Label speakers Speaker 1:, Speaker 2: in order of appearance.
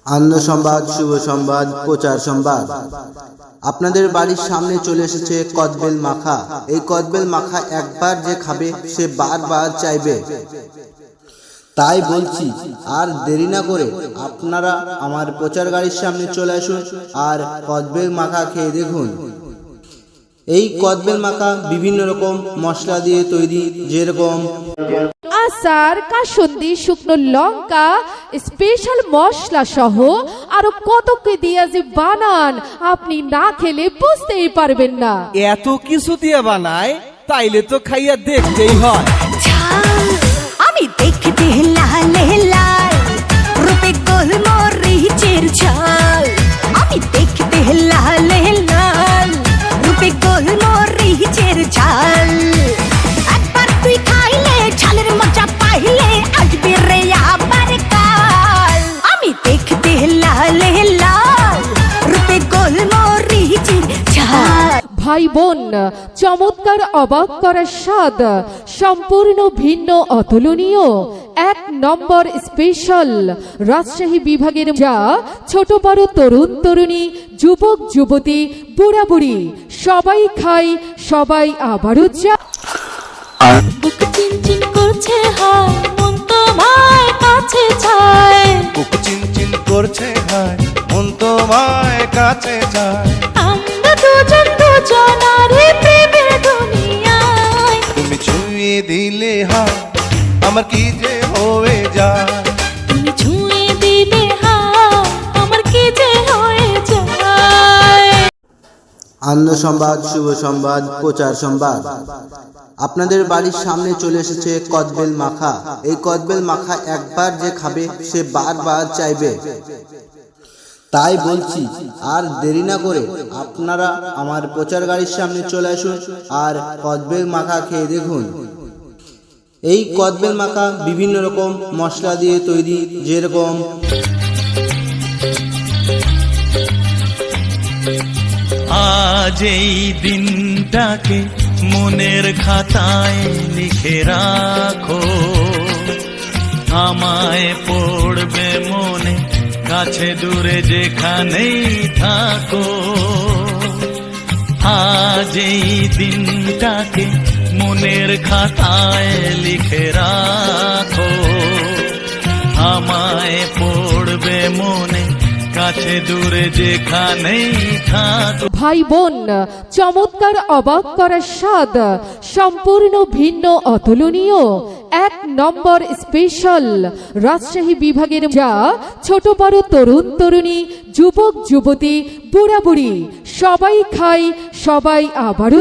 Speaker 1: আনন্দ সংবাদ, শুভ সংবাদ, প্রচার সংবাদ। আপনাদের বাড়ির সামনে চলে এসেছে কদবেল মাখা। এই কদবেল মাখা একবার যে খাবে সে বারবার চাইবে। তাই বলছি, আর দেরি না করে আপনারা আমার প্রচার গাড়ির সামনে চলে আসুন আর কদবেল মাখা খেয়ে দেখুন। এই কদবেল মাখা বিভিন্ন রকম মশলা দিয়ে তৈরি, যেরকম
Speaker 2: আচার, কাসুন্দি, শুকনো লঙ্কা, স্পেশাল মশলা সহ আরো কত কি দিয়ে যে বানান, আপনি না খেলে বুঝতেই পারবেন না।
Speaker 3: এত কিছু দিয়ে বানায়, তাইলে তো খাইয়া দেখতেই হয়।
Speaker 4: আমি দেখতে লাল লাল, রূপে গোলমরিচের ঝাল। আমি দেখতে লাল লাল, রূপে গোলমরিচের ঝাল। একবার তুই খাইলে ঝালের মজা পাইলে আসবে রে আবার কাল। আমি দেখতে লাল লাল, রূপে গোলমরিচের ঝাল।
Speaker 2: ভাই বোন, চমৎকার অবাক করার স্বাদ, সম্পূর্ণ ভিন্ন অতুলনীয়, এক নম্বর স্পেশাল রাজশাহী বিভাগের যা ছোট বড় তরুণ তরুণী, যুবক যুবতী, বুড়া বুড়ি সবাই খায়, সবাই আবারও চা।
Speaker 4: বুক চিনচিন করছে হায়, মন তোমায় কাছে চায়।
Speaker 5: বুক চিনচিন করছে হায়, মন তোমায় কাছে যায়।
Speaker 4: আমরা দুজন দুজনারে প্রেমের দুনিয়ায়।
Speaker 5: তুমি ছুঁয়ে দিলে হায়, আমার কি যে হয়ে যায়।
Speaker 4: তুমি ছুঁয়ে দিলে হায়, আমার কি যে হয়ে যায়।
Speaker 1: আনন্দ সংবাদ, শুভ সংবাদ, প্রচার সংবাদ। আপনাদের বাড়ির সামনে চলে এসেছে কদবেল মাখা। এই কদবেল মাখা একবার যে খাবে সে বারবার চাইবে। তাই বলছি, আর দেরি না করে আপনারা আমার প্রচার গাড়ির সামনে চলে আসুন আর কদবেল মাখা খেয়ে দেখুন। এই কদবেল মাখা বিভিন্ন রকম মশলা দিয়ে তৈরি, যেরকম
Speaker 6: আজ এই দিনটাকে মনের খাতায় লিখে রাখো, আমায় পড়বে মনে, কাছে দূরে যেখানেই থাকো। আজ এই দিনটাকে মনের খাতায় লিখে রাখো, আমায় পড়বে মনে, কাছে দূরে যেখানেই থাকো।
Speaker 2: ভাই বোন, চমৎকার অবাক করার স্বাদ, সম্পূর্ণ ভিন্ন অতুলনীয়, এক নম্বর স্পেশাল রাজশাহী বিভাগের যা ছোট বড় তরুণ তরুণী, যুবক যুবতী, বুড়া বুড়ি সবাই খায়, সবাই আবারও